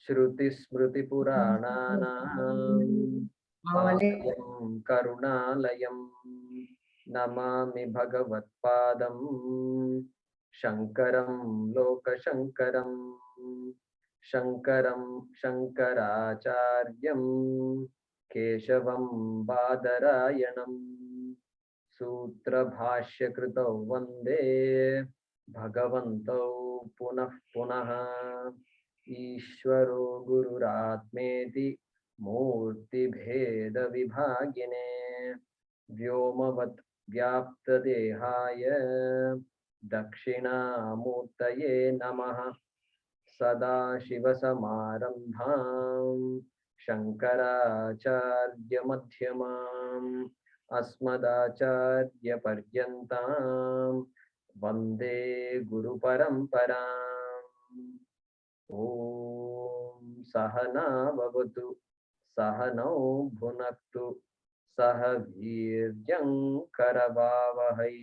श्रुतिस्मृतिपुराणानाम् आलयं करुणालयं नमामि भगवत्पादं शङ्करं लोकशङ्करं शङ्करं शङ्कराचार्यं केशवं बादरायणं सूत्रभाष्यकृतौ वन्दे भगवन्तौ पुनः पुनः ईश्वरो गुरुरात्मेति मूर्तिभेदविभागिने व्योमवत् व्याप्तदेहाय दक्षिणामूर्तये नमः सदाशिवसमारम्भां शङ्कराचार्यमध्यमाम् अस्मदाचार्यपर्यन्तां वन्दे गुरुपरम्पराम्। ॐ सहना भवतु सहनौ भुनक्तु सह वीर्यं करवावहै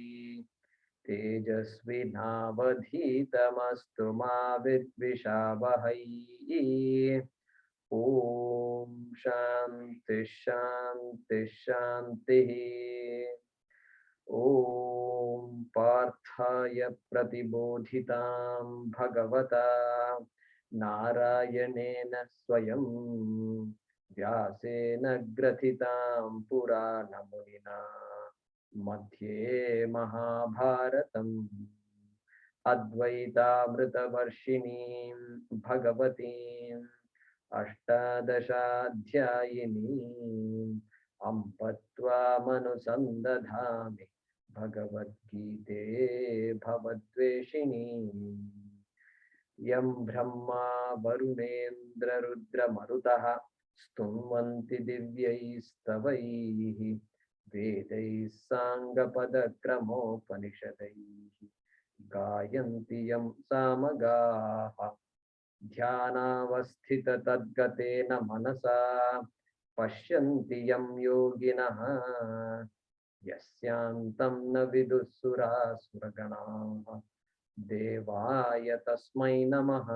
तेजस्विनावधीतमस्तु मा विद्विषावहै। ॐ शान्ति शान्ति शान्तिः। ॐ पार्थाय प्रतिबोधितां भगवता नारायणेन स्वयं व्यासेन ग्रथितां पुराणमुनिना मध्ये महाभारतम् अद्वैतामृतवर्षिणीं भगवतीम् अष्टादशाध्यायिनीम् अम्ब त्वामनुसन्दधामि भगवद्गीते भवद्वेषिणी यं ब्रह्मा वरुणेन्द्ररुद्रमरुतः स्तुन्वन्ति दिव्यैस्तवैः वेदैः साङ्गपदक्रमोपनिषदैः गायन्ति यं सामगाः ध्यानावस्थिततद्गतेन मनसा पश्यन्ति यं योगिनः यस्यान्तं न विदुःसुरासुरगणाः देवाय तस्मै नमः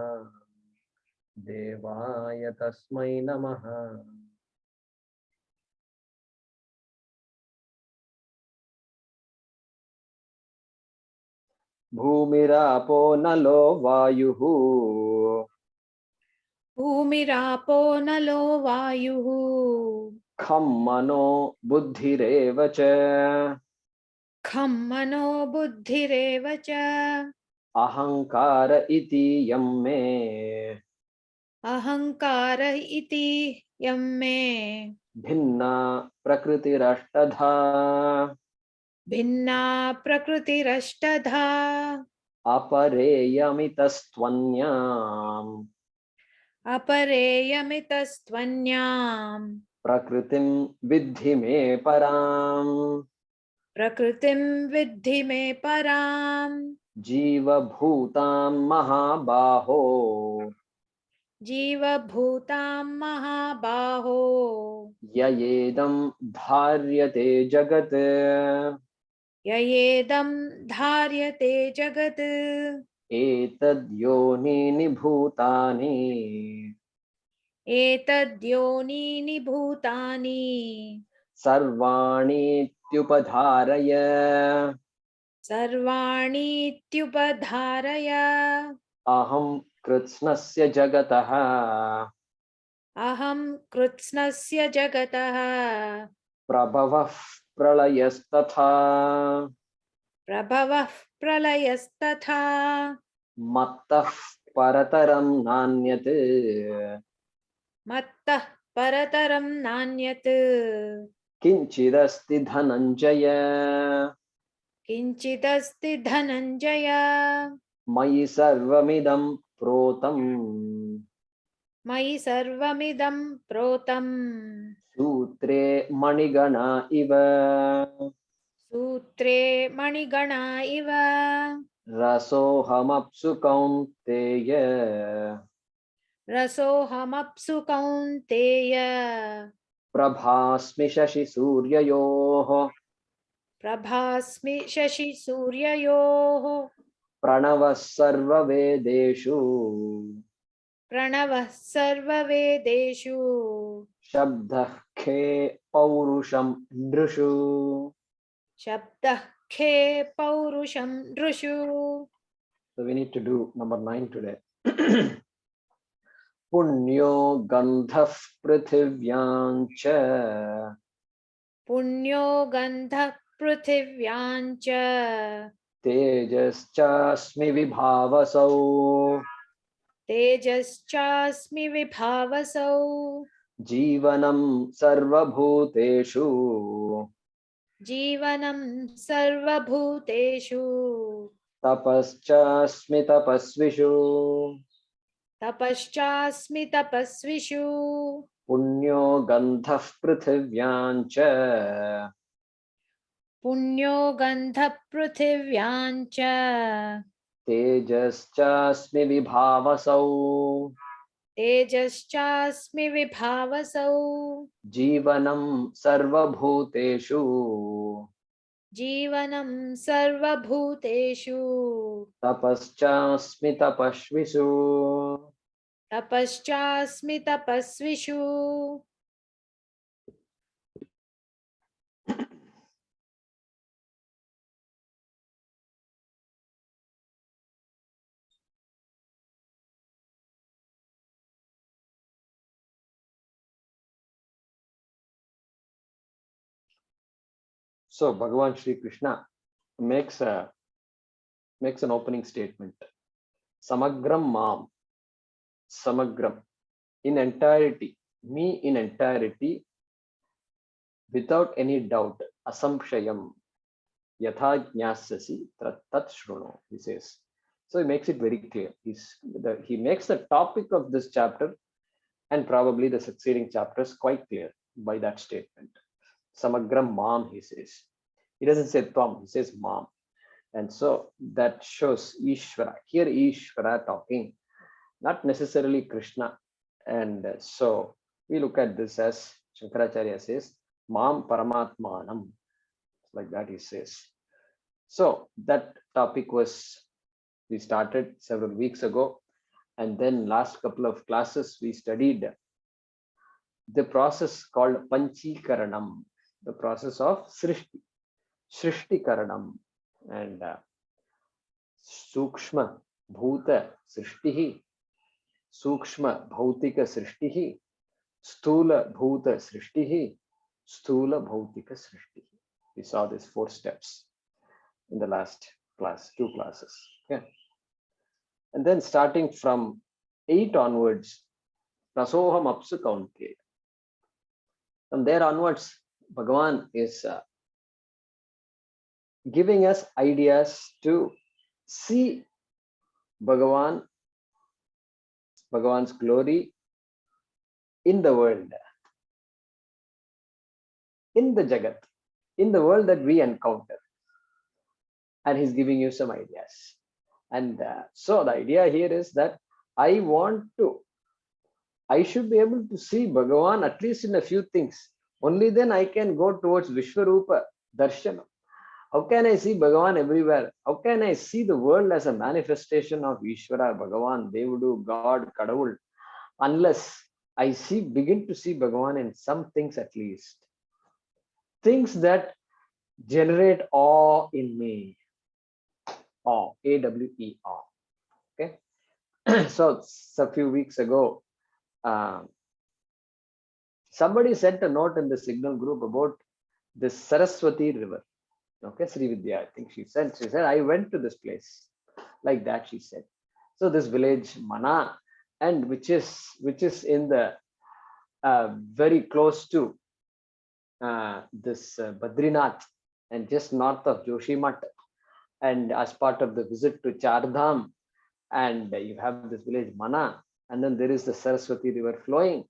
देवाय तस्मै नमः। भूमिरापो नलो वायुः भूमिरापो नलो वायुः खं मनो बुद्धिरेव च खं मनो बुद्धिरेव च अहंकार इति यं मे अहंकार इति यं मे भिन्ना प्रकृतिरष्टधा भिन्ना प्रकृतिरष्टधा अपरेयमितस्त्वन्याम् अपरेयमितस्त्वन्याम् प्रकृतिं विद्धि मे पराम् प्रकृतिं विद्धि मे पराम् जीवभूतां महाबाहो जीवभूतां महाबाहो ययेदं धार्यते जगत् ययेदं धार्यते जगत् एतद्योनीनि भूतानि एतद्योनीनि भूतानि सर्वाणीत्युपधारय सर्वाणीत्युपधारय अहं कृत्स्नस्य जगतः अहं कृत्स्नस्य जगतः प्रभवः प्रलयस्तथा प्रभवः प्रलयस्तथा मत्तः परतरं नान्यत् मत्तः परतरं नान्यत् किञ्चिदस्ति धनञ्जय किञ्चिदस्ति धनञ्जय मयि सर्वमिदं प्रोतम् मयि सर्वमिदं प्रोतम् सूत्रे मणिगणा इव सूत्रे मणिगणा इव रसोऽहमप्सु कौन्तेय रसोऽहमप्सु कौन्तेय प्रभास्मि शशिसूर्ययोः प्रभास्मि शशिसूर्ययोः Pranava sarva vedeshu. Pranavah sarvavedeshu. Shabdah khe paurusham ndrishu. Shabdah khe paurusham drushu. So we need to do number 9 today. Punyo gandhah prithivyancha. Punyo gandha prithivyancha. Tejaschasmi vibhavasau. Tejaschasmi vibhavasau. Jivanam sarvabhuteshu. Jivanam sarvabhuteshu. Tapaschasmi tapasvishu. Tapaschasmi tapasvishu. Punyo gandhah prithivyancha. Punyo gandha prithivyancha. Tejaschasmi vibhavasau. Tejaschasmi vibhavasau. Jivanam sarvabhuteshu. Jivanam sarvabhuteshu. Tapaschasmi tapasvishu. Tapaschasmi tapasvishu. So Bhagavan Shri Krishna makes an opening statement. Samagram mam. Samagram. In entirety. Me in entirety. Without any doubt. Asamshayam. Yatha jnasasi tat shruno. He says. So he makes it very clear. He makes the topic of this chapter and probably the succeeding chapters quite clear by that statement. Samagram mam, he says. He doesn't say Tvam, he says mam. And so that shows Ishvara. Here Ishvara talking, not necessarily Krishna. And so we look at this as Shankaracharya says, mam paramatmanam. Like that he says. So that topic we started several weeks ago. And then last couple of classes we studied the process called Panchikaranam, the process of Srishti Karanam, and Sukshma Bhuta Srishtihi, Sukshma Bhautika Srishtihi, Stula Bhuta Srishtihi, Stula Bhautika Srishtihi. We saw these 4 steps in the last class, 2 classes. Okay. And then starting from 8 onwards, Rasoham Apsu Kaunteya. From there onwards, Bhagavan is giving us ideas to see Bhagavan's glory in the world, in the Jagat, in the world that we encounter. And he's giving you some ideas. And so the idea here is that I should be able to see Bhagavan at least in a few things. Only then I can go towards Vishwarupa Darshana. How can I see Bhagavan everywhere? How can I see the world as a manifestation of Ishvara, Bhagavan, Devudu, God, Kadavul, unless I begin to see Bhagavan in some things at least. Things that generate awe in me. Awe, A-W-E-R. Okay. So a few weeks ago, somebody sent a note in the Signal group about this Saraswati river. Okay, Sri Vidya, I think she said, I went to this place. Like that, she said. So this village, Mana, and which is in the very close to this Badrinath, and just north of Joshimath, and as part of the visit to Chardham, and you have this village Mana, and then there is the Saraswati river flowing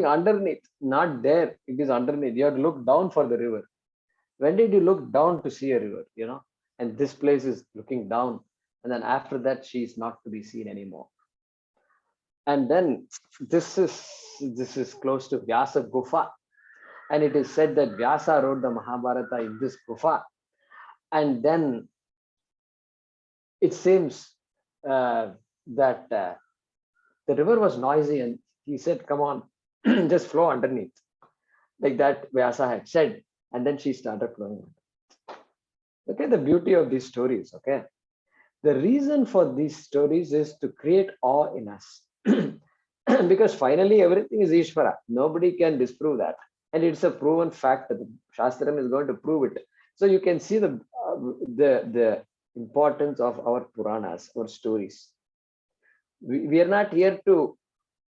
underneath, not there, it is underneath. You have to look down for the river. When did you look down to see a river, and this place is looking down, and then after that she is not to be seen anymore. And then this is close to Vyasa Gufa, and it is said that Vyasa wrote the Mahabharata in this Gufa. And then it seems that the river was noisy, and he said, "Come on, just flow underneath," like that Vyasa had said, and then she started flowing. Okay, the beauty of these stories. Okay, the reason for these stories is to create awe in us, because finally everything is Ishvara. Nobody can disprove that, and it's a proven fact that the Shastram is going to prove it. So you can see the importance of our Puranas, our stories. We are not here to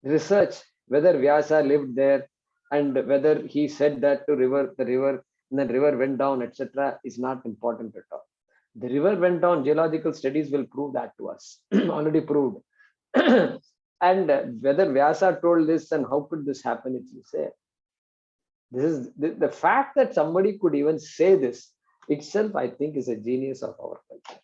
research whether Vyasa lived there and whether he said that to river, the river, and the river went down, etc. is not important at all. The river went down, geological studies will prove that to us, already proved. And whether Vyasa told this and how could this happen, it will say. This is the fact that somebody could even say this itself, I think, is a genius of our culture.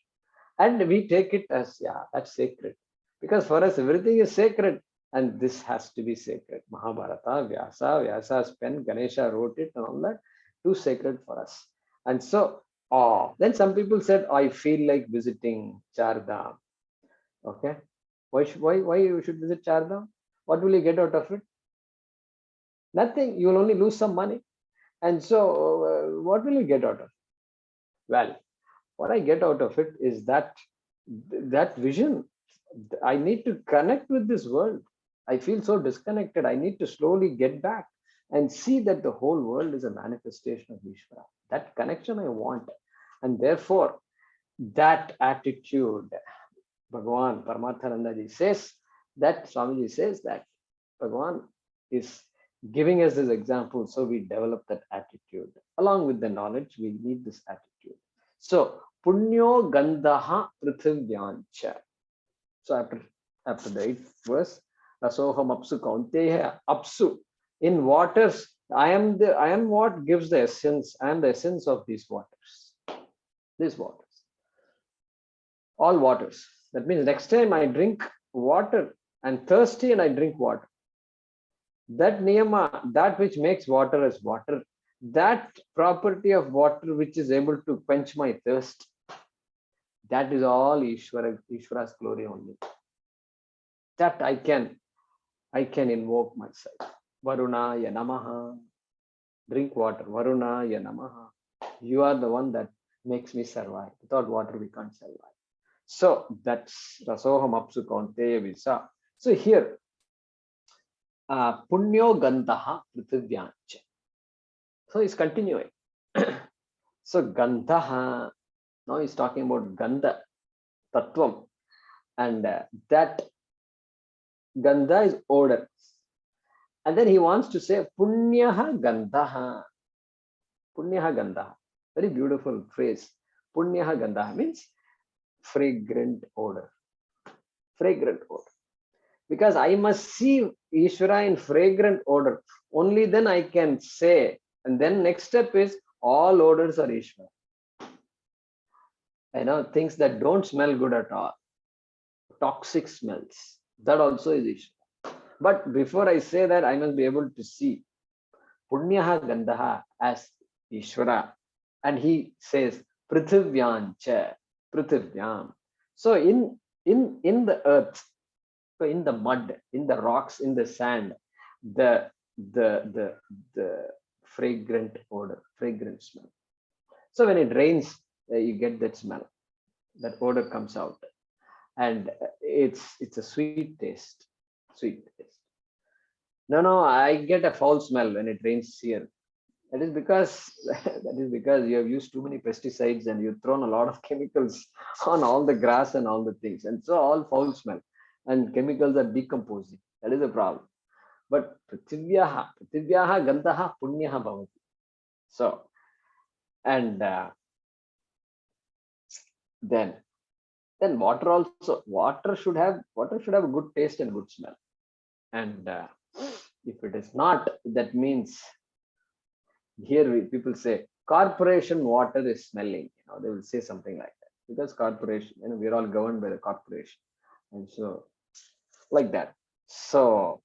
And we take it as, yeah, that's sacred. Because for us, everything is sacred. And this has to be sacred. Mahabharata, Vyasa's pen, Ganesha wrote it and all that, too sacred for us. And so, then some people said, I feel like visiting Chardham. Okay. Why you should visit Chardham? What will you get out of it? Nothing. You will only lose some money. And so, what will you get out of it? Well, what I get out of it is that vision. I need to connect with this world. I feel so disconnected. I need to slowly get back and see that the whole world is a manifestation of Ishvara. That connection I want. And therefore, that attitude, Bhagavan Paramathanandaji says that, Swamiji says that Bhagavan is giving us this example. So we develop that attitude. Along with the knowledge, we need this attitude. So, Punyo Gandaha Prithivyancha. So after the 8th verse, Rasoham Apsu Kaunteya Apsu. In waters, I am what gives the essence. I am the essence of these waters. These waters. All waters. That means next time I drink water and thirsty and I drink water. That niyama, that which makes water as water, that property of water which is able to quench my thirst, that is all Ishvara's glory only. That I can invoke myself. Varunaya Namaha. Drink water. Varunaya Namaha. You are the one that makes me survive. Without water, we can't survive. So that's Rasoham Apsu Kaunteya Visa. So here, Punyo Gandaha Prithivyancha. So he's continuing. So Gandaha, now he's talking about Gandha, Tattvam. And that Gandha is odor. And then he wants to say Punyaha Gandhaha. Punyaha Gandhaha. Very beautiful phrase. Punyaha Gandhaha means fragrant odor. Fragrant odor. Because I must see Ishvara in fragrant odor. Only then I can say. And then next step is all odors are Ishvara. Things that don't smell good at all. Toxic smells. That also is Ishvara. But before I say that, I must be able to see Punyaha Gandaha as Ishvara. And he says, Prithivyancha, Prithivyam. So in the earth, so in the mud, in the rocks, in the sand, the fragrant odor, fragrant smell. So when it rains, you get that smell. That odor comes out. And it's a sweet taste. Sweet taste. No, I get a foul smell when it rains here. That is because you have used too many pesticides and you've thrown a lot of chemicals on all the grass and all the things, and so all foul smell and chemicals are decomposing. That is a problem. But Prithivyaha Gandaha Punyaha Bhavati. So, and then water also. Water should have a good taste and good smell. And if it is not, that means here people say corporation water is smelling. They will say something like that because corporation. We're all governed by the corporation, and so like that. So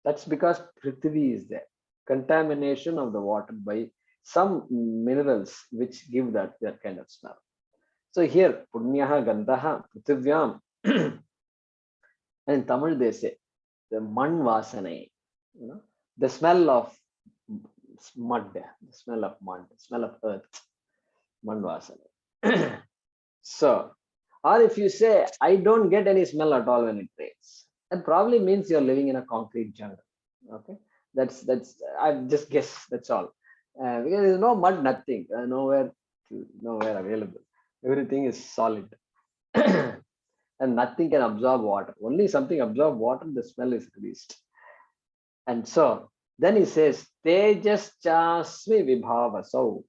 that's because Prithvi is there. Contamination of the water by some minerals which give that kind of smell. So here, Punyaha Gandaha Prithvyam, and in Tamil they say the man vasane, the smell of mud, the smell of mud, the smell of earth, man vasane. So, or if you say, I don't get any smell at all when it rains, that probably means you're living in a concrete jungle. Okay, that's I just guess. That's all. Because there's no mud, nothing, nowhere available. Everything is solid, and nothing can absorb water. Only something absorb water, the smell is released. And so then he says, Tejas chasmi vibhavaso.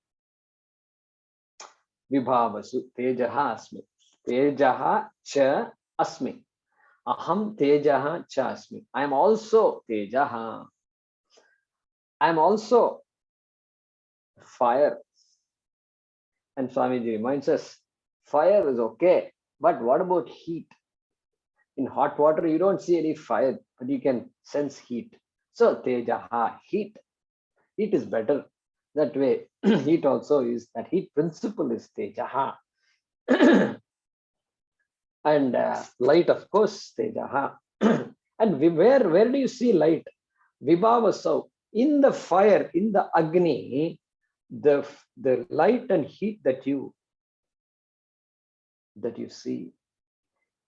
Vibhavasu tejaha asmi. Tejaha cha asmi. Aham tejaha cha asmi. I am also tejaha. I am also fire. And Swamiji reminds us, fire is okay, but what about heat? In hot water, you don't see any fire, but you can sense heat. So tejaha, heat. Heat is better. That way, heat also is, that heat principle is tejaha. And light, of course, tejaha. And where do you see light? Vibhavasav. In the fire, in the agni, the light and heat that you see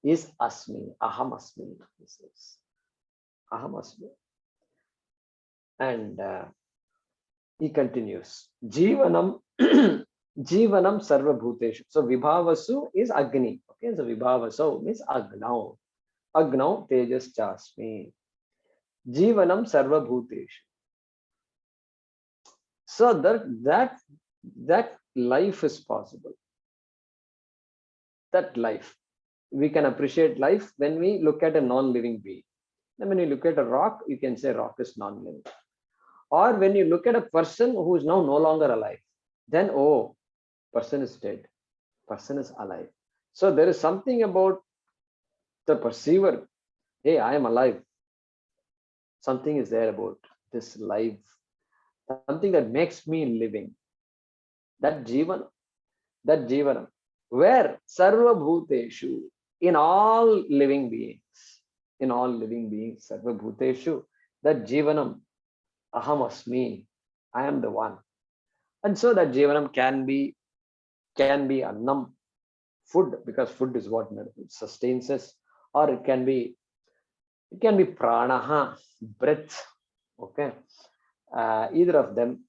is asmi, aham asmi. This is aham asmi. And he continues, Jivanam, Jivanam sarva bhuteshu. So vibhavasu is agni. Okay, so vibhavasu means agnau. Agnau tejas chasmi. Jivanam sarva bhuteshu. So that life is possible. That life. We can appreciate life when we look at a non-living being. And when you look at a rock, you can say rock is non-living. Or when you look at a person who is now no longer alive, then, oh, person is dead, person is alive. So there is something about the perceiver. Hey, I am alive. Something is there about this life. Something that makes me living. That jivan, where sarva bhuteshu, in all living beings, sarva bhuteshu, that jivanam, aham asmi, I am the one. And so that jivanam can be annam, food, because food is what sustains us, or it can be pranaha, breath. Okay, either of them,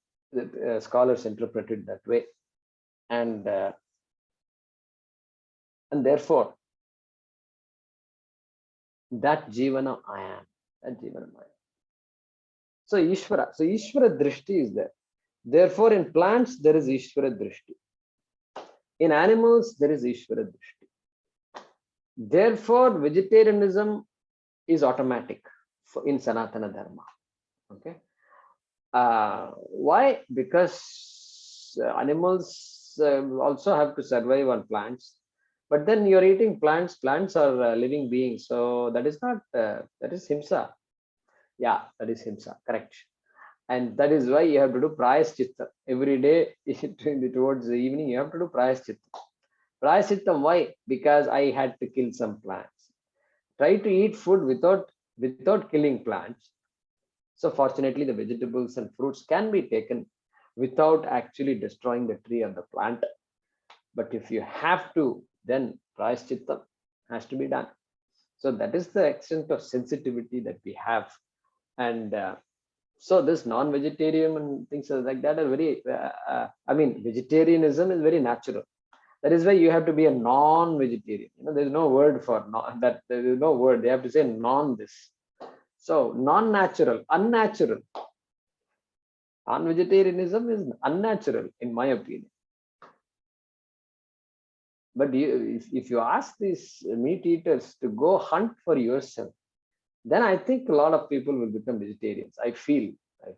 scholars interpret it that way, and therefore that jivanam I am, that jivanam I am. So Ishvara drishti is there. Therefore, in plants there is Ishvara drishti. In animals there is Ishvara drishti. Therefore, vegetarianism is automatic in Sanatana Dharma. Okay. Why? Because animals also have to survive on plants, but then you're eating plants. Plants are living beings, so that is not that is himsa. Yeah, that is himsa. Correct. And that is why you have to do prayaschitta every day. Towards the evening, you have to do prayaschitta. Prayaschitta, why? Because I had to kill some plants. Try to eat food without killing plants. So fortunately, the vegetables and fruits can be taken without actually destroying the tree or the plant. But if you have to, then prayaschitta has to be done. So that is the extent of sensitivity that we have. And so this non-vegetarian and things like that are very, vegetarianism is very natural. That is why you have to be a non-vegetarian. There's no word for that. There is no word. They have to say non this. So non-natural, unnatural. Non-vegetarianism is unnatural, in my opinion. But if you ask these meat eaters to go hunt for yourself, then I think a lot of people will become vegetarians. I feel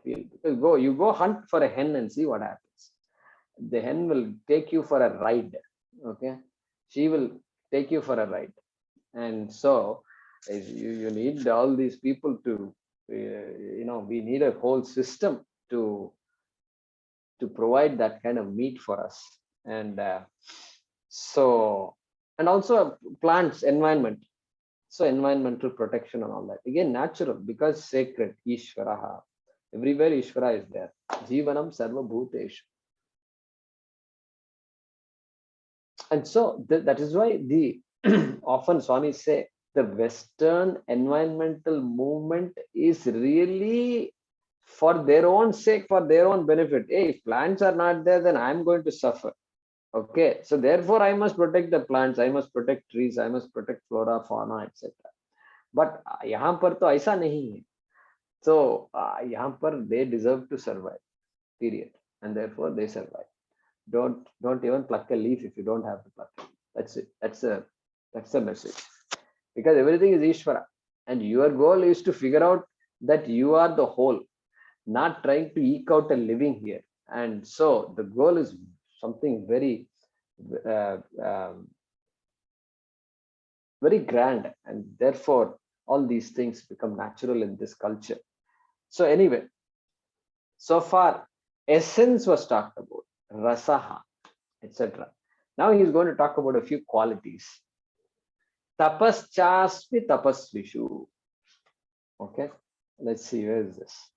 because you go hunt for a hen and see what happens. The hen will take you for a ride. Okay, she will take you for a ride, and so you need all these people to, we need a whole system to provide that kind of meat for us. And So, and also plants, environment. So environmental protection and all that. Again, natural because sacred, Ishvaraha. Everywhere Ishvara is there. Jivanam sarva bhuteshu. And so that is why the often Swami say the Western environmental movement is really for their own sake, for their own benefit. Hey, if plants are not there, then I'm going to suffer. Okay, so therefore I must protect the plants, I must protect trees, I must protect flora, fauna, etc. But यहाँ पर तो ऐसा नहीं है. So यहाँ पर they deserve to survive. Period. And therefore they survive. Don't even pluck a leaf if you don't have to pluck it. That's it. That's the message. Because everything is Ishvara, and your goal is to figure out that you are the whole, not trying to eke out a living here. And so the goal is something very, uh, um, very grand, and therefore all these things become natural in this culture. So anyway, so far essence was talked about, rasaha, etc. Now he's going to talk about a few qualities. Tapaschasmi tapasvishu. Okay, let's see, where is this?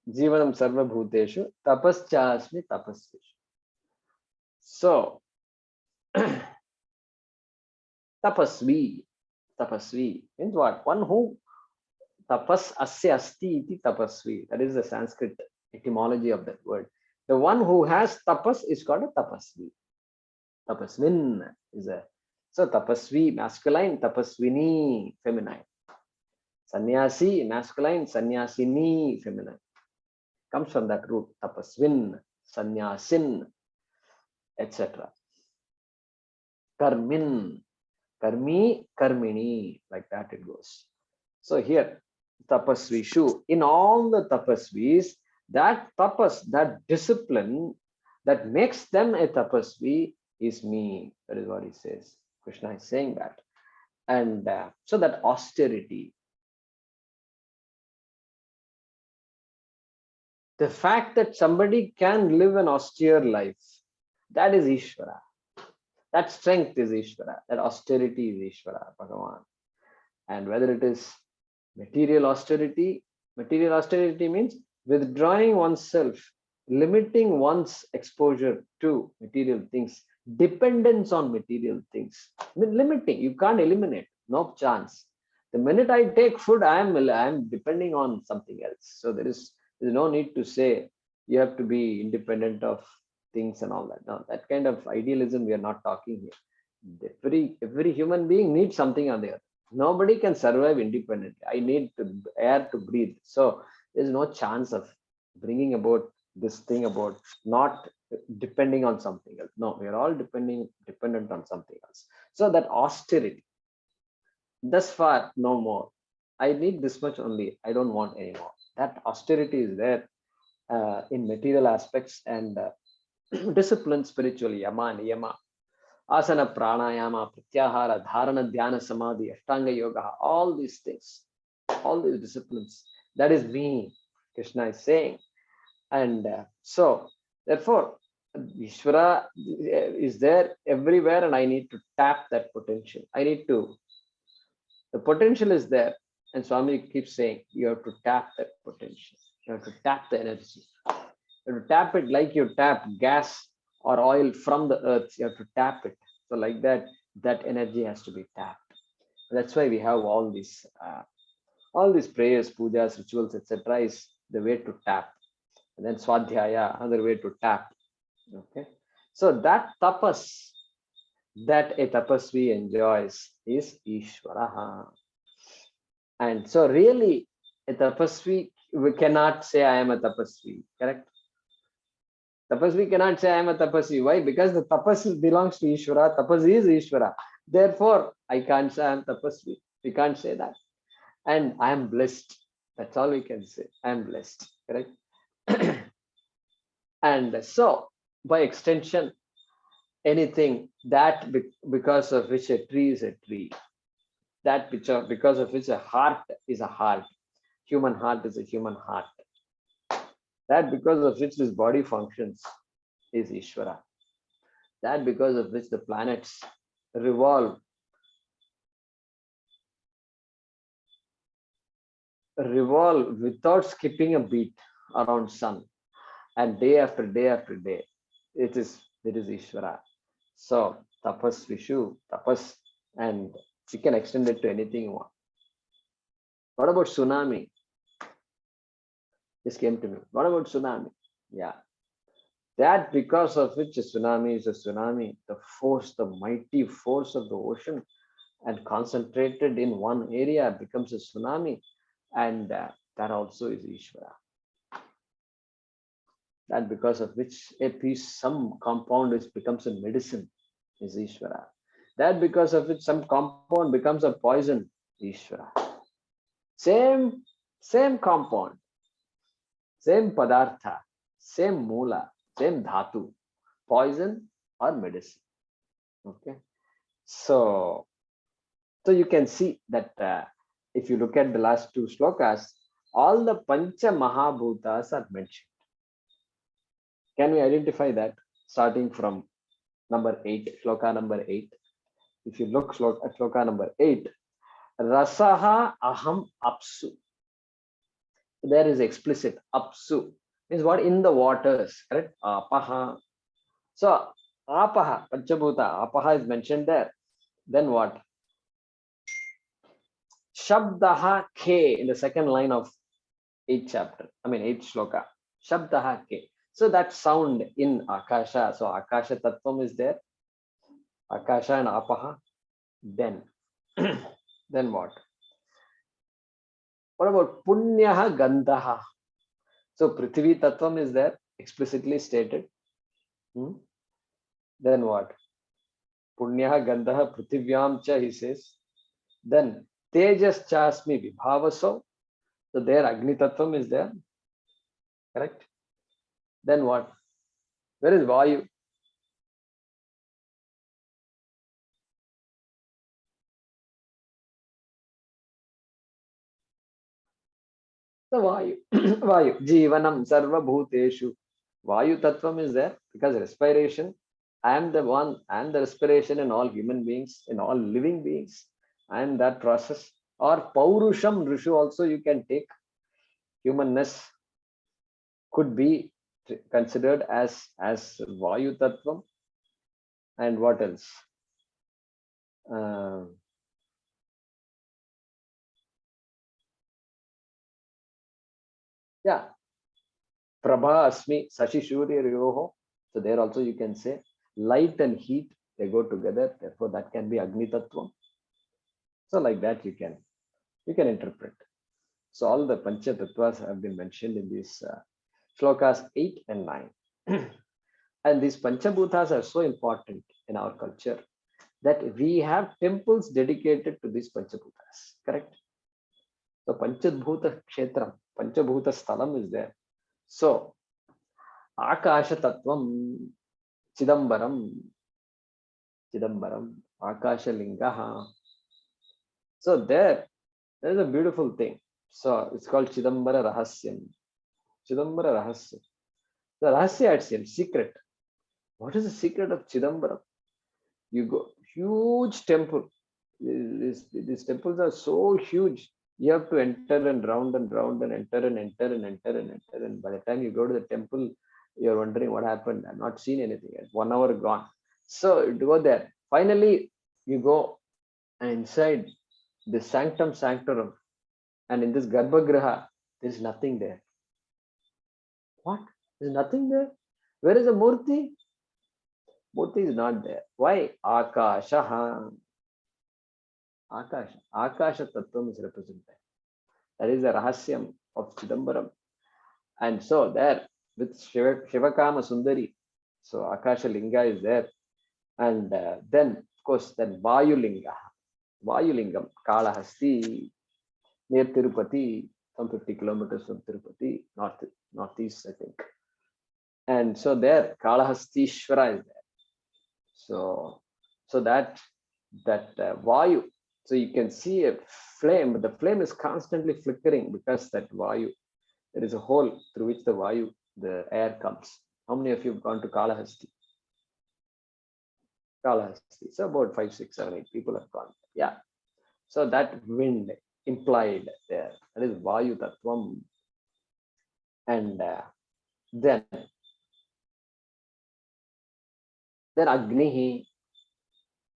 Jivanam sarva bhuteshu tapaschasmi tapasvishu. So tapasvi means what? One who tapas asya asti iti tapasvi. That is the Sanskrit etymology of that word. The one who has tapas is called a tapasvi. Tapasvin is a, so tapasvi masculine, tapasvini feminine. Sannyasi masculine, sannyasini feminine. Comes from that root, tapasvin, sannyasin, etc. Karmin, karmi, karmini, like that it goes. So here, tapasvishu, in all the tapasvis, that tapas, that discipline that makes them a tapasvi is me. That is what he says. Krishna is saying that. And so that austerity, the fact that somebody can live an austere life, that is Ishvara. That strength is Ishvara. That austerity is Ishvara, Bhagavan. And whether it is material austerity means withdrawing oneself, limiting one's exposure to material things, dependence on material things. Limiting, you can't eliminate, no chance. The minute I take food, I am depending on something else. So there's no need to say you have to be independent of things and all that. No, that kind of idealism we are not talking here. Every human being needs something or the other. Nobody can survive independently. I need air to breathe. So there's no chance of bringing about this thing about not depending on something else. No, we are all dependent on something else. So that austerity, thus far, no more. I need this much only. I don't want any more. That austerity is there in material aspects and discipline spiritually, yama and yama. Asana, pranayama, pratyahara, dharana, dhyana, samadhi, ashtanga yoga, all these things, all these disciplines. That is me, Krishna is saying. And so, therefore, Ishvara is there everywhere, and I need to tap that potential. The potential is there. And Swami keeps saying, you have to tap that potential. You have to tap the energy. You have to tap it like you tap gas or oil from the earth. You have to tap it. So like that, that energy has to be tapped. That's why we have all these prayers, pujas, rituals, etc. is the way to tap. And then Swadhyaya, another way to tap. Okay. So that tapas that a tapasvi enjoys is Ishvaraha. And so really a tapasvi, we cannot say I am a tapasvi, correct? Tapasvi cannot say I am a tapasvi. Why? Because the tapas belongs to Ishvara. Tapas is Ishvara. Therefore, I can't say I am tapasvi. We can't say that. And I am blessed. That's all we can say. I am blessed. Correct? And so, by extension, anything that because of which a tree is a tree, that because of which a heart is a heart, human heart is a human heart, that because of which this body functions is Ishvara. That because of which the planets revolve without skipping a beat around sun, and day after day after day, it is Ishvara. So tapas vishu, tapas, and you can extend it to anything you want. What about tsunami? This came to me. What about tsunami? Yeah, that because of which a tsunami is a tsunami, the force, the mighty force of the ocean, and concentrated in one area becomes a tsunami, and that also is Ishvara. That because of which a piece, some compound which becomes a medicine is Ishvara. That because of which some compound becomes a poison, Ishvara. Same, same compound, same padartha, same mula, same dhatu, poison or medicine. Okay. So you can see that if you look at the last two shlokas, all the Pancha Mahabhutas are mentioned. Can we identify that starting from number 8, shloka number 8? If you look at shloka number 8, Rasaha Aham Apsu. There is explicit Apsu. Means what? In the waters, correct? Apaha. So Apaha, Panchabhuta, Apaha is mentioned there. Then what? Shabdaha K in the second line of 8th chapter. I mean 8th shloka. Shabdaha K. So that sound in Akasha. So Akasha Tattvam is there. Akasha and Apaha. Then, then what? What about Punyaha Gandhaha? So Prithvi Tattvam is there, explicitly stated. Then what? Punyaha Gandhaha Prithivyam Cha, he says. Then Tejas Chasmi Vibhavaso. So there Agni Tattvam is there. Correct? Then what? Where is Vayu? The Vayu. Vayu. Jivanam Sarva Bhuteshu. Vayu Tattvam is there because respiration. I am the one, and the respiration in all human beings, in all living beings. I am that process. Or Paurusham Rishu also you can take. Humanness could be considered as Vayu Tattvam. And what else? Yeah, Prabha Asmi Sashi Shurya Ryoho. So there also you can say light and heat, they go together. Therefore, that can be Agni Tattvam. So like that you can interpret. So all the Pancha Tattvas have been mentioned in these shlokas 8 and 9. And these Panchabhutas are so important in our culture that we have temples dedicated to these Panchabhutas. Correct? So Panchabhuta Kshetram, Panchabhuta Sthalam is there. So Akasha Tattvam, Chidambaram, Akasha Lingaha. So there is a beautiful thing. So it's called Chidambara Rahasyam. Chidambara Rahasyam. The Rahasya itself, secret. What is the secret of Chidambaram? You go, huge temple. These temples are so huge. You have to enter and round and round and enter and enter and enter and enter. And by the time you go to the temple, you're wondering what happened. I've not seen anything yet. 1 hour gone. So you go there. Finally, you go inside the sanctum sanctorum. And in this Garbhagriha, there's nothing there. What? There's nothing there? Where is the Murti? Murti is not there. Why? Akasha. Akasha. Akasha Tattvam is represented. That is the Rahasyam of Chidambaram. And so there, with Shivakama Sundari, so Akasha Linga is there. And then, of course, then Vayu Linga. Vayu Lingam, Kalahasti, near Tirupati, some 50 kilometers from Tirupati, northeast, I think. And so there, Kalahastishvara is there. So that Vayu, so you can see a flame, but the flame is constantly flickering because that Vayu, there is a hole through which the Vayu, the air comes. How many of you have gone to Kalahasti? Kalahasti. So about 5, 6, 7, 8 people have gone. Yeah. So that wind implied there. That is Vayu Tattvam. And then Agnihi,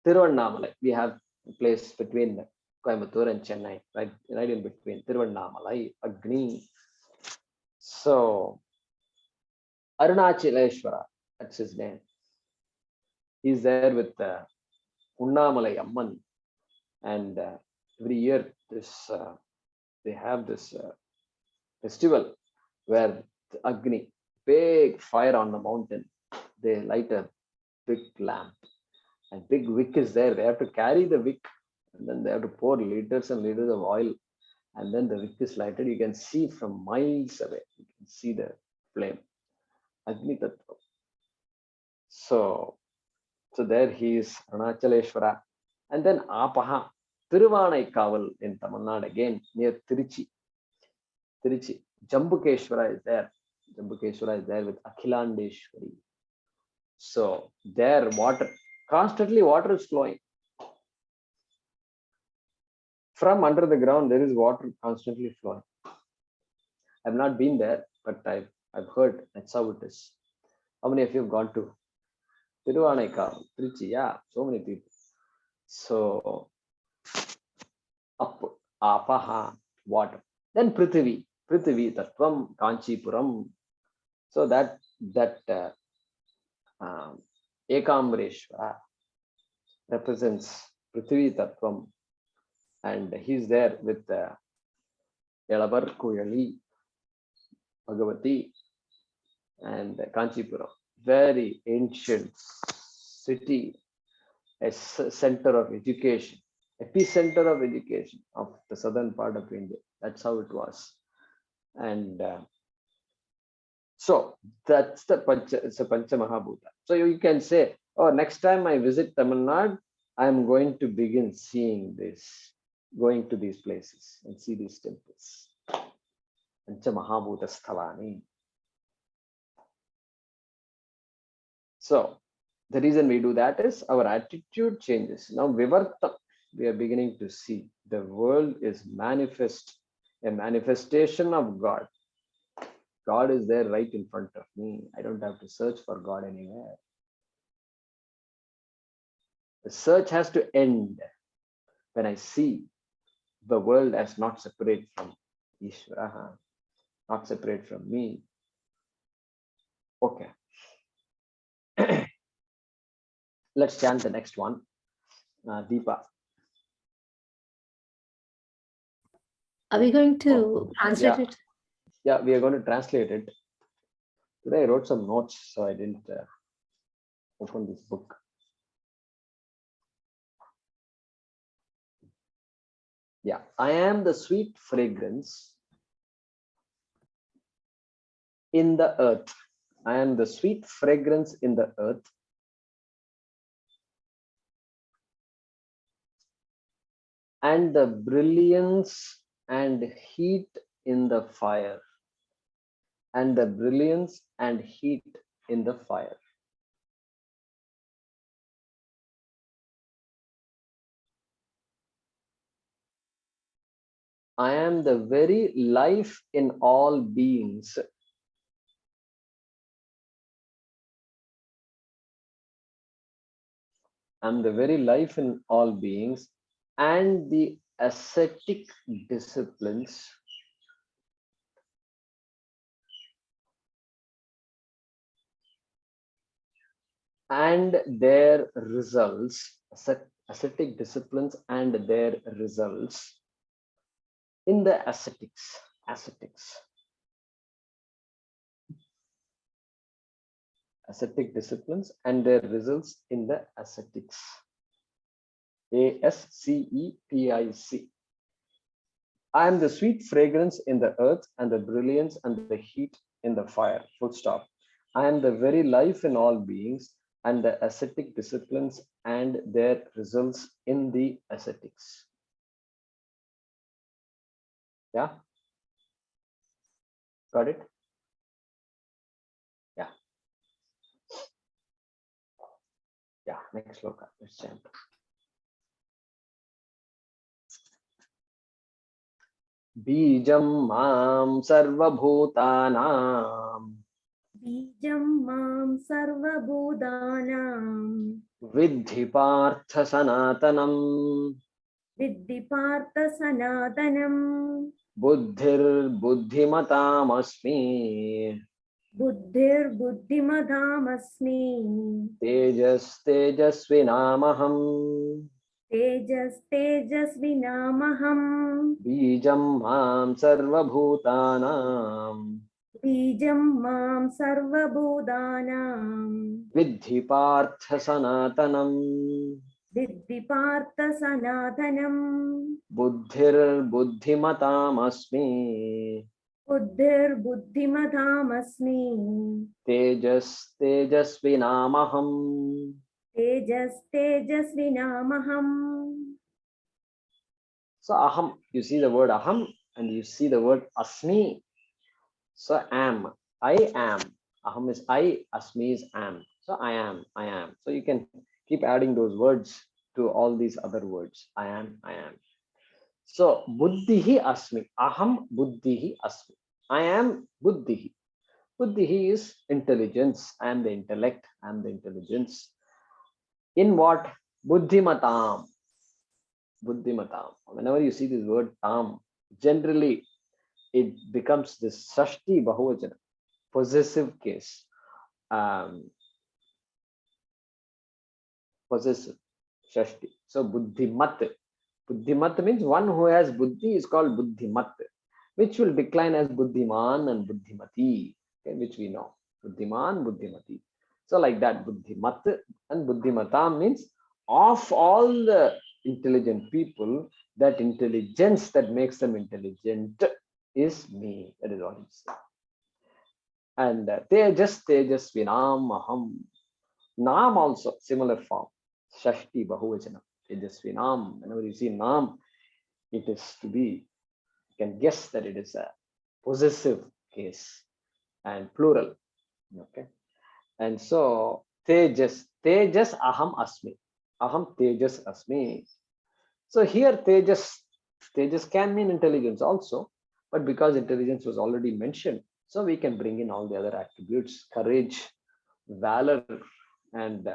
Tiruvannamalai. We have a place between Coimbatore and Chennai, right in between. Tiruvannamalai, Agni. So Arunachaleshwara, that's his name. He's there with Unnamalai Amman, and every year they have this festival where the Agni, big fire on the mountain, they light a big lamp, and big wick is there. They have to carry the wick, and then they have to pour liters and liters of oil, and then the wick is lighted. You can see from miles away. You can see the flame. Agni Tattva. So there he is, Arunachaleshwara. And then Apaha, Thiruvannaikaval in Tamil Nadu, again near Tiruchi. Jambukeshwara is there. Jambukeshwara is there with Akhilandeshwari. So there, constantly water is flowing. From under the ground, there is water constantly flowing. I've not been there, but I've heard that's how it is. How many of you have gone to Thiruvannaikaval, Tiruchi? Yeah, so many people. So up, Apaha, water. Then Prithvi Tattvam, Kanchipuram. So that Ekambreshwara represents Prithvi Tattvam, and he's there with Yalabar Kuyali, Bhagavati, and Kanchipuram. Very ancient city, a center of education, epicenter of education of the southern part of India. That's how it was. And so that's it's a Pancha Mahabhuta. So you can say, oh, next time I visit Tamil Nadu, I'm going to begin seeing this, going to these places and see these temples. Pancha Mahabhuta Sthalani. So the reason we do that is our attitude changes. Now Vivarta, we are beginning to see the world is a manifestation of God. God is there right in front of me. I don't have to search for God anywhere. The search has to end when I see the world as not separate from Ishvara, not separate from me. Okay. Let's chant the next one. Deepa. Are we going to translate it? Yeah, we are going to translate it. Today I wrote some notes, so I didn't open this book. Yeah, I am the sweet fragrance in the earth. I am the sweet fragrance in the earth. And the brilliance and heat in the fire. And the brilliance and heat in the fire. I am the very life in all beings. I'm the very life in all beings, and the ascetic disciplines and their results, ascetic disciplines and their results in the ascetics. Ascetic disciplines and their results in the ascetics. ASCETIC. I am the sweet fragrance in the earth and the brilliance and the heat in the fire. Full stop. I am the very life in all beings and the ascetic disciplines and their results in the ascetics. Yeah? Got it? Yeah. Yeah, next shloka. Let's chant. Bijam mam sarvabhutanam Bijam mam sarvabhutanam vidhi partha sanatanam Viddhi partha sanatanam buddhir buddhimatam Buddhir buddhimadhamasmi tejas tejasvinamaham Tejas tejasvinamaham bijam mam sarvabhutanam Bijam mam sarvabhutanam vidhi partha sanatanam Viddhi partha sanatanam buddhir buddhimatam Buddhir buddhimadhamasmi tejas tejasvinamaham. Tejas tejasvinamaham. So aham, you see the word aham and you see the word asmi. So am, I am. Aham is I, asmi is am. So I am, I am. So you can keep adding those words to all these other words. I am, I am. So buddhihi asmi. Aham buddhihi asmi. I am buddhihi. Buddhihi is intelligence. I am the intellect. I am the intelligence. In what? Buddhimatam. Buddhimatam. Whenever you see this word tam, generally it becomes this Shashti Bahuvachana, possessive case. Possessive, Shashti. So Buddhimat. Buddhimat means one who has Buddhi is called Buddhimat, which will decline as Buddhiman and Buddhimati, okay, which we know. Buddhiman, Buddhimati. So like that, Buddhimat and Buddhimatam means of all the intelligent people, that intelligence that makes them intelligent is me. That is what he said. And Tejas Vinam Aham. Nam also similar form. Shashti Bahuvachanam. Tejasvinam. Whenever you see Nam, it is to be, you can guess that it is a possessive case and plural. Okay. And so Tejas Aham Asmi. Aham Tejas Asmi. So here Tejas can mean intelligence also, but because intelligence was already mentioned, so we can bring in all the other attributes, courage, valor, and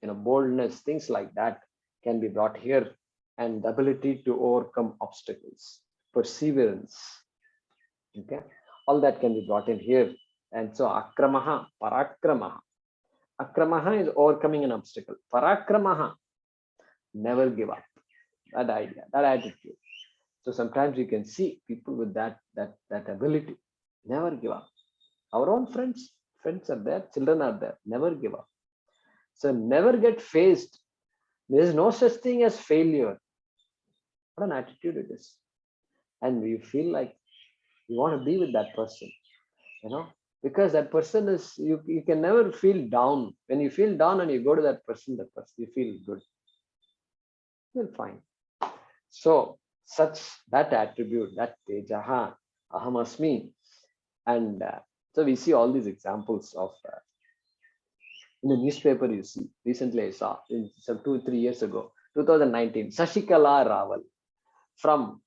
boldness, things like that can be brought here, and the ability to overcome obstacles, perseverance. Okay, all that can be brought in here. And so akramaha, parakramaha. Akramaha is overcoming an obstacle. Parakramaha, never give up. That idea, that attitude. So sometimes you can see people with that ability, never give up. Our own friends are there, children are there, never give up. So never get phased. There is no such thing as failure. What an attitude it is. And you feel like you want to be with that person, because that person is, you can never feel down. When you feel down and you go to that person, you feel good. You'll find. So that attribute, that tejaha, aham asmi. And so we see all these examples of in the newspaper. You see, recently I saw some 2-3 years ago, 2019, Sashikala Rawal from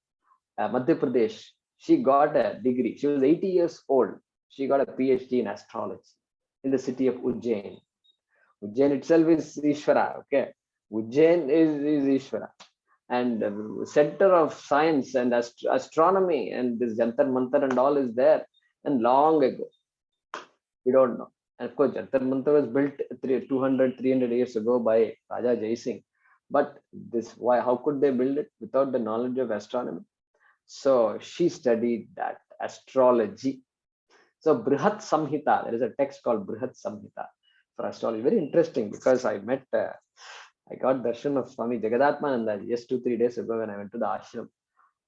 Madhya Pradesh. She got a degree. She was 80 years old. She got a PhD in astrology in the city of Ujjain. Ujjain itself is Ishvara. Okay, Ujjain is Ishvara, and center of science and astronomy, and this Jantar Mantar and all is there. And long ago, we don't know. And of course, Jantar Mantar was built 200-300 years ago by Raja Jai Singh. But how could they build it without the knowledge of astronomy? So she studied that astrology. So Brihat Samhita, there is a text called Brihat Samhita for astrology. Very interesting, because I got darshan of Swami Jagadatmananda just 2-3 days ago when I went to the ashram,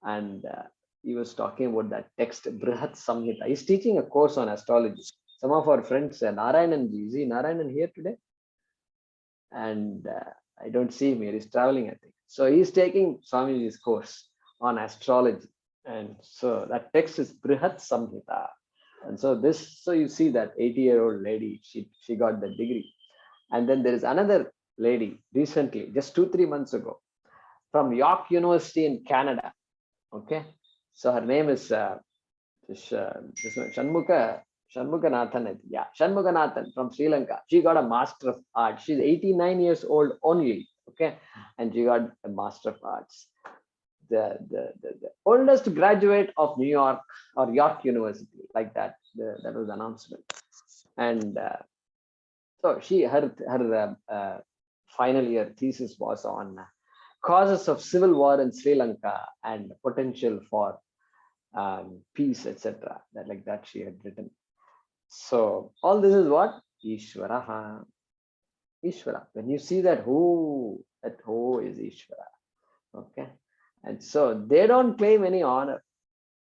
and he was talking about that text Brihat Samhita. He's teaching a course on astrology. Some of our friends, Narayananji, is he Narayanan here today? And I don't see him here. He's traveling, I think. So he's taking Swamiji's course on astrology. And so that text is Brihat Samhita. And so you see that 80-year-old lady, she got the degree. And then there is another lady recently, just 2-3 months ago, from York University in Canada. Okay, so her name is this one, Shanmuganathan. Yeah, Shanmuganathan from Sri Lanka. She got a Master of Arts. She's 89 years old only. Okay, and she got a Master of Arts. The oldest graduate of New York or York University, like that. That was the announcement. And so her final year thesis was on causes of civil war in Sri Lanka and potential for peace, etc. That like that she had written. So all this is what Ishvara. Ishvara. When you see that who is Ishvara. Okay, and so they don't claim any honor.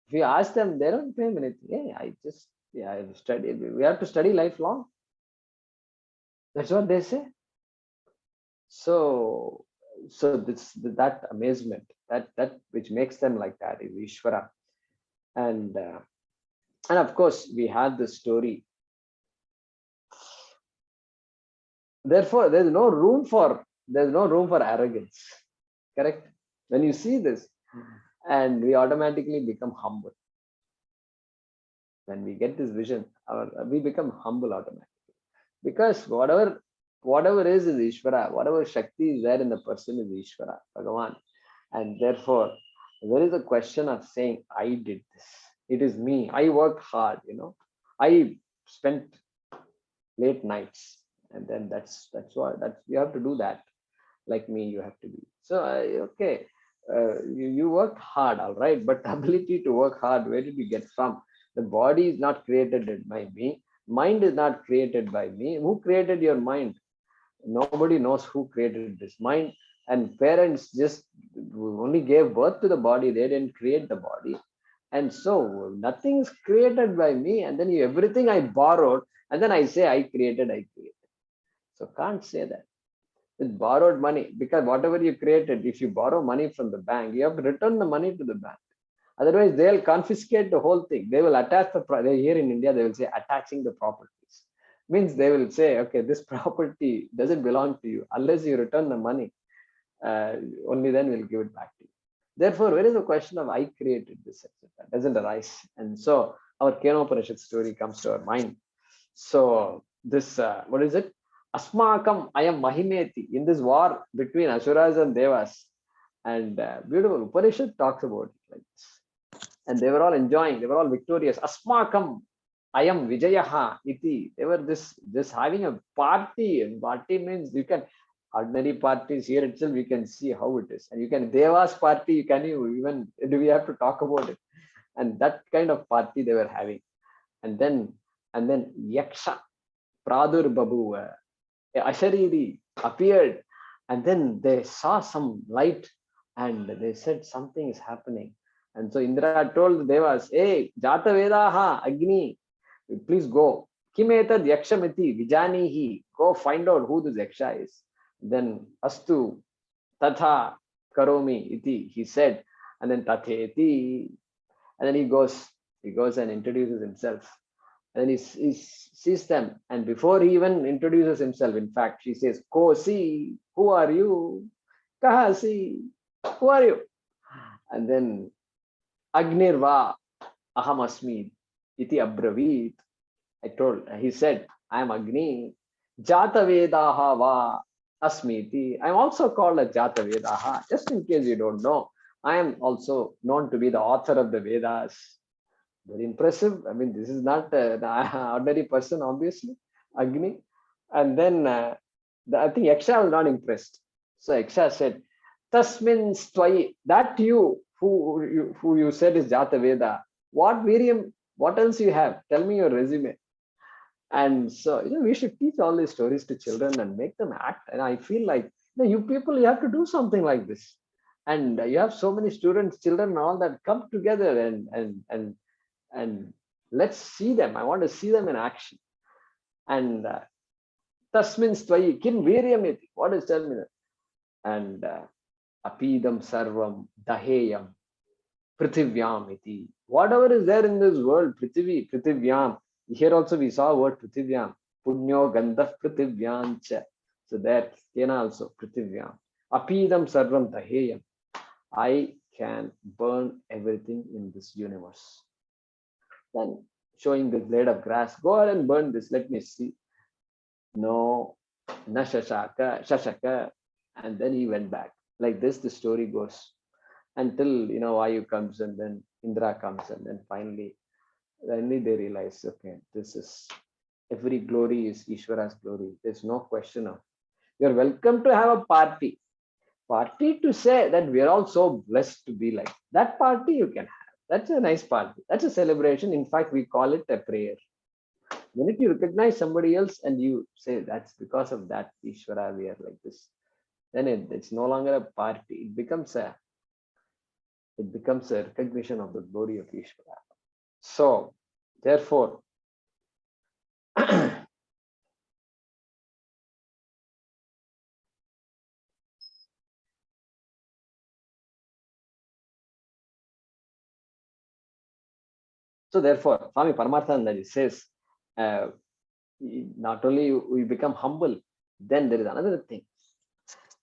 If you ask them, they don't claim anything. Hey, I've studied. We have to study lifelong. That's what they say. So that amazement, that which makes them like that is Ishvara. And of course we have the story. Therefore, there's no room for arrogance. Correct? When you see this, and we automatically become humble. When we get this vision, we become humble automatically. Because whatever is Ishvara, whatever Shakti is there in the person is Ishvara, Bhagavan. And therefore, there is a question of saying, I did this. It is me. I worked hard, I spent late nights. And then that's you have to do that. Like me, you have to be. So, okay, you worked hard, all right. But the ability to work hard, where did you get from? The body is not created by me. Mind is not created by me. Who created your mind? Nobody knows who created this mind. And parents just only gave birth to the body. They didn't create the body. And so nothing is created by me. And then everything I borrowed. And then I say, I created. So can't say that. With borrowed money, because whatever you created, if you borrow money from the bank, you have to return the money to the bank. Otherwise, they'll confiscate the whole thing. They will attach here in India, they will say attaching the properties. Means they will say, okay, this property doesn't belong to you. Unless you return the money, only then we'll give it back to you. Therefore, where is the question of I created this, etc. Doesn't arise. And so our Kenopanishad story comes to our mind. So this, what is it? Asmakam ayam mahimeti. In this war between Asuras and Devas. And beautiful Upanishad talks about it like this. And they were all enjoying, they were all victorious. Asmakam ayam vijayaha iti. They were just having a party. And party means you can, ordinary parties here itself, you can see how it is. And you can, Devas party, do we have to talk about it? And that kind of party they were having. And then Yaksha, Pradur Babu, Ashariri appeared, and then they saw some light and they said something is happening. And so Indra told the Devas, hey, Jata Vedaha Agni, please go. Kimetad Yakshamiti Vijanihi, go find out who this Yaksha is. Then Astu Tatha Karomi iti, he said, and then Tatheti, and then he goes and introduces himself. And then he sees them. And before he even introduces himself, in fact, she says, Kosi, who are you? Kahasi, who are you? And then Agnirva, Aham Asmi, iti Abravit. He said, I am Agni. Jata Vedaha va Asmiti. I am also called a Jata Vedaha. Just in case you don't know, I am also known to be the author of the Vedas. Very impressive. I mean, this is not the ordinary person, obviously, Agni. And then I think Yaksha was not impressed. So Yaksha said, Tasmin Stvai, that you who you said is Jata Veda, what Viriam, what else you have? Tell me your resume. And so, we should teach all these stories to children and make them act. And I feel like, you people, you have to do something like this. And you have so many students, children, and all that come together and let's see them. I want to see them in action. And Tasmin Stvai, Kim Viryamiti. What is tell me that? And Apidam Sarvam Daheyam Prithivyam iti. Whatever is there in this world, Prithivyam. Here also we saw word Prithivyam. Punyo Gandhaf Prithivyamcha. So that Kena also Prithivya. Apidam Sarvam Taheyam. I can burn everything in this universe. Then showing the blade of grass, go ahead and burn this. Let me see. No, na shashaka, shashaka. And then he went back. Like this, the story goes until Vayu comes and then Indra comes and then finally they realize, okay, this is every glory is Ishvara's glory. There's no question of you're welcome to have a party. Party to say that we're all so blessed to be like that party you can have. That's a nice party. That's a celebration. In fact, we call it a prayer. The minute you recognize somebody else and you say that's because of that Ishvara we are like this, then it's no longer a party. It becomes a recognition of the glory of Ishvara. So therefore, Swami Paramarthananda says, not only we become humble, then there is another thing.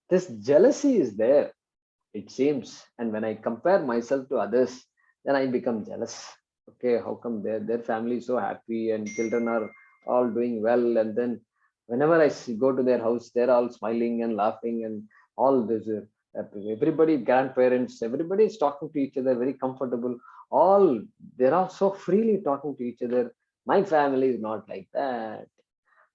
This jealousy is there, it seems. And when I compare myself to others, then I become jealous. Okay, how come their family is so happy and children are all doing well? And then whenever I go to their house, they're all smiling and laughing and all this. Everybody, grandparents, everybody is talking to each other, very comfortable. All they're all so freely talking to each other. My family is not like that.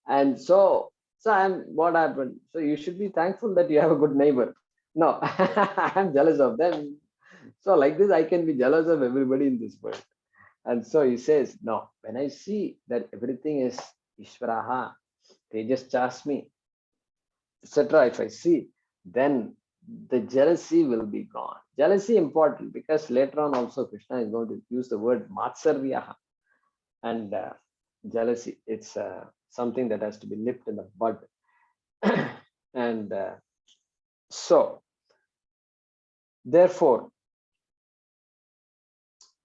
And so what happened? So you should be thankful that you have a good neighbor. No, I'm jealous of them. So like this, I can be jealous of everybody in this world. And so he says, no, when I see that everything is Ishvaraha, Tejas Chasmi, etc., if I see, then the jealousy will be gone. Jealousy important because later on also Krishna is going to use the word Matsaryaha. And jealousy, it's something that has to be nipped in the bud. And so therefore,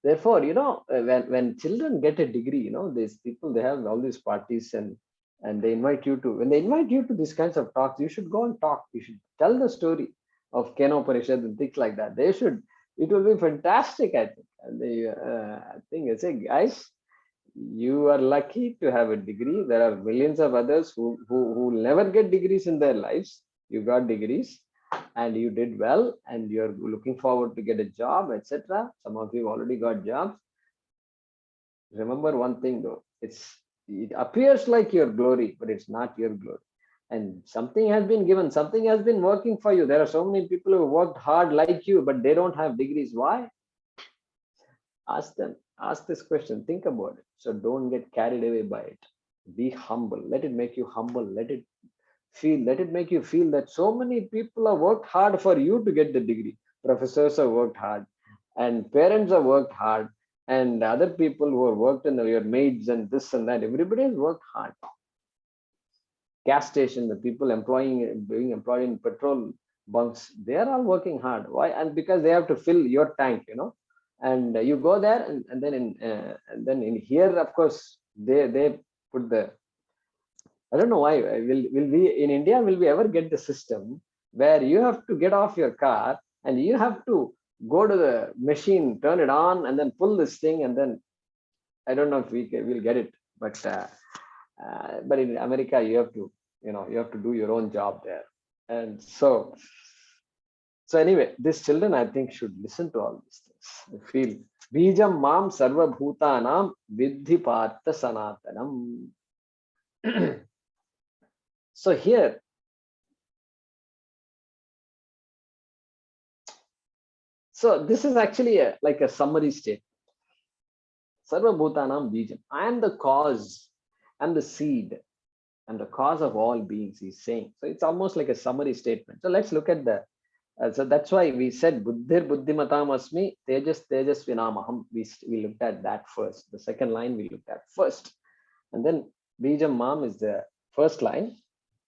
when children get a degree, these people, they have all these parties and they invite you to, when they invite you to these kinds of talks, you should go and talk. You should tell the story of Kena Upanishad and things like that. It will be fantastic, I think. And I think I say, guys, you are lucky to have a degree. There are millions of others who never get degrees in their lives. You got degrees and you did well and you're looking forward to get a job, etc. Some of you already got jobs. Remember one thing though, it appears like your glory, but it's not your glory. And something has been given, something has been working for you. There are so many people who worked hard like you, but they don't have degrees. Why? Ask them, ask this question, think about it. So don't get carried away by it. Be humble. Let it make you humble. Let it make you feel that so many people have worked hard for you to get the degree. Professors have worked hard and parents have worked hard and other people who have worked in your maids and this and that, everybody has worked hard. Gas station, the people being employed in petrol bunks, they are all working hard. Why? And because they have to fill your tank, and you go there and then in here, of course, they put the, I don't know why. Will we in India, will we ever get the system where you have to get off your car and you have to go to the machine, turn it on, and then pull this thing, and then I don't know if we'll get it, but in America you have to do your own job there, and so anyway, these children I think should listen to all these things. I feel Bijam Mam Sarva Bhutanam Vidhi Partha Sanatanam. So here, so this is actually like a summary statement. Sarva Bhutanam Bijam. I am the cause, I'm the seed, and the cause of all beings, he's saying. So it's almost like a summary statement. So let's look at so that's why we said Buddhir Buddhimatam Asmi Tejas Tejas Vinamaham. We looked at that first. The second line we looked at first. And then Bijam Mam is the first line.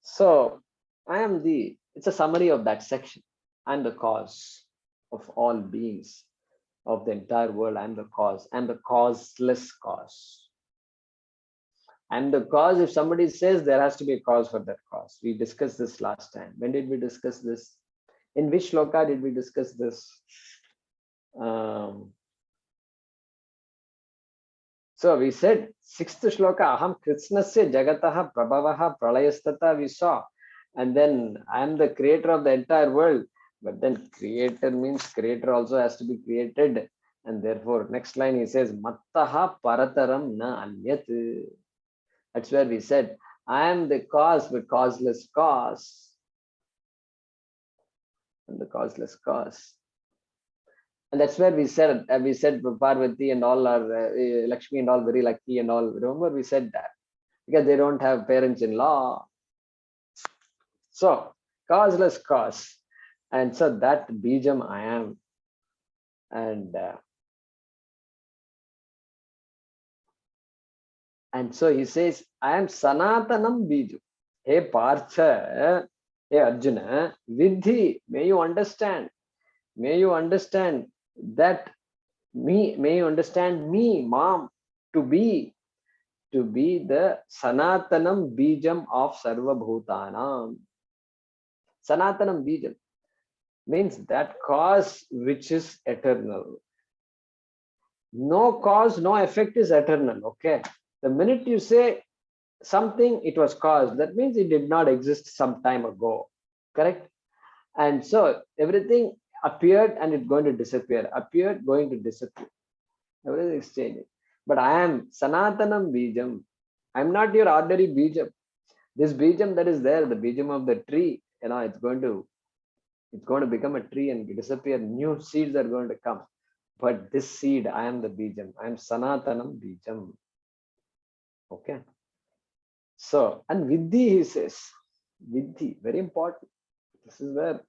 So it's a summary of that section. I'm the cause of all beings, of the entire world. I'm the cause. I'm the causeless cause. And the cause, if somebody says, there has to be a cause for that cause. We discussed this last time. When did we discuss this? In which shloka did we discuss this? So we said, sixth shloka, aham krishnasya jagataha prabhavaha pralayastata, we saw. And then I am the creator of the entire world. But then creator means creator also has to be created. And therefore, next line he says, mattaha parataram na anyat. That's where we said, I am the cause, but causeless cause. And the causeless cause. And that's where we said Parvati and all are Lakshmi and all very lucky and all. Remember we said that because they don't have parents-in-law. So causeless cause, and so that bijam I am, and so he says I am Sanatanam bijam. Hey Partha, hey Arjuna, Vidhi, may you understand that may you understand me, mom, to be the Sanatanam Bijam of Sarva Bhutanam. Sanatanam Bijam means that cause which is eternal. No cause, no effect is eternal. Okay. The minute you say something, it was caused, that means it did not exist some time ago. Correct? And so everything appeared and it's going to disappear. Appeared, going to disappear. Everything is changing. But I am Sanatanam Bijam. I'm not your ordinary Bijam. This Bijam that is there, the Bijam of the tree, it's going to become a tree and disappear. New seeds are going to come. But this seed, I am the Bijam. I am Sanatanam Bijam. Okay. So, and Vidhi, he says, Vidhi, very important. This is where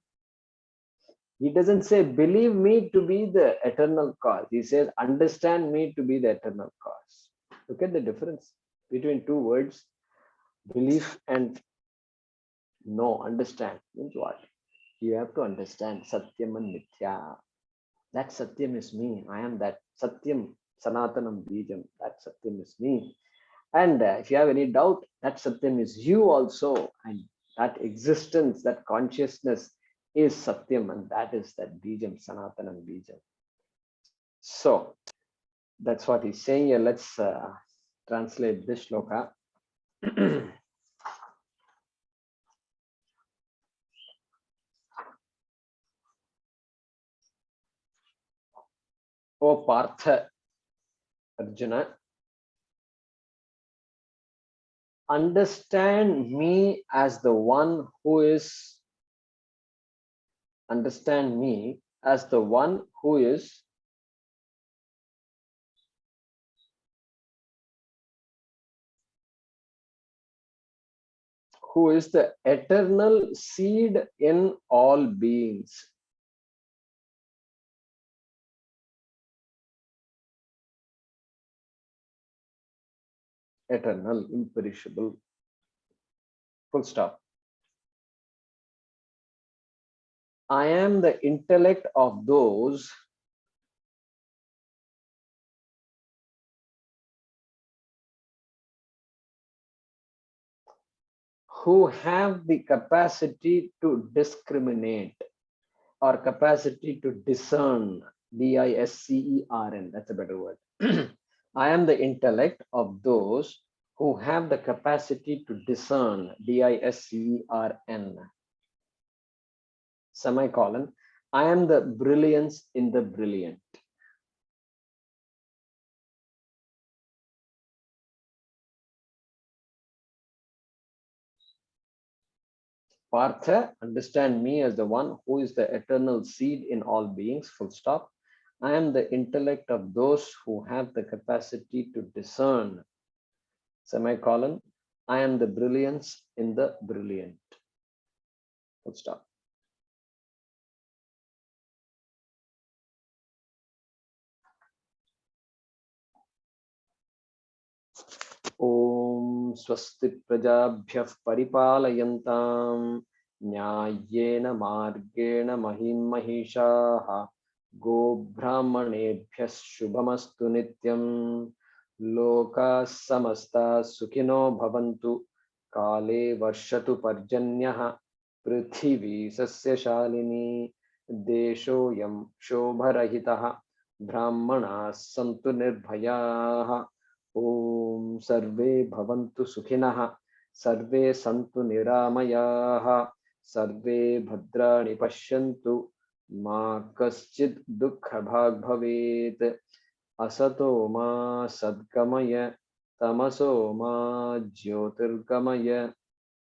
he doesn't say, believe me to be the eternal cause. He says, understand me to be the eternal cause. Look at the difference between two words, belief and know, understand. Means what? You have to understand Satyam and Mithya. That Satyam is me. I am that Satyam, Sanatanam Bijam. That Satyam is me. And if you have any doubt, that Satyam is you also. And that existence, that consciousness is Satyam. And that is that Bijam, Sanatanam Bijam. So that's what he's saying here. Let's translate this shloka. O Partha, Arjuna, understand me as the one who is the eternal seed in all beings. Eternal, imperishable. Full stop. I am the intellect of those who have the capacity to discriminate or capacity to discern. D-I-S-C-E-R-N. That's a better word. I am the intellect of those who have the capacity to discern. D-I-S-C-E-R-N. Semicolon. I am the brilliance in the brilliant. Partha, understand me as the one who is the eternal seed in all beings, full stop. I am the intellect of those who have the capacity to discern. Semicolon. I am the brilliance in the brilliant. Full stop. Om swasti prajabhyah paripalayantam nyayena margena mahim mahishaha go brahmanebhyah shubhamastu nityam लोकाः समस्ताः सुखिनो भवन्तु, काले वर्षतु पर्जन्यः, पृथिवी सस्यशालिनी, देशोऽयं शोभरहितः, ब्राह्मणाः सन्तु निर्भयाः। ॐ सर्वे भवन्तु सुखिनः, सर्वे सन्तु निरामयाः, सर्वे भद्राणि पश्यन्तु, मा कश्चित् दुःखभाग् भवेत्। असतो मा सद्गमय, तमसो मा ज्योतिर्गमय,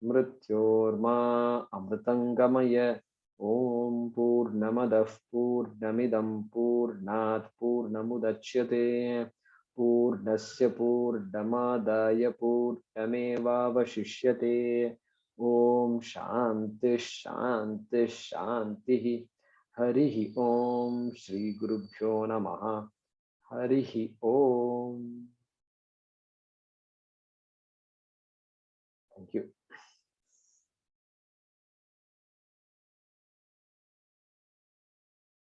मृत्योर्मा अमृतङ्गमय। ॐ पूर्णमदः पूर्णमिदं पूर्णात् पूर्णमुदच्यते, पूर्णस्य पूर्णमादाय पूर्णमेवावशिष्यते। ॐ शान्तिः शान्तिः शान्तिः। हरिः ॐ श्री गुरुभ्यो नमः। हरिः ॐ। Thank you.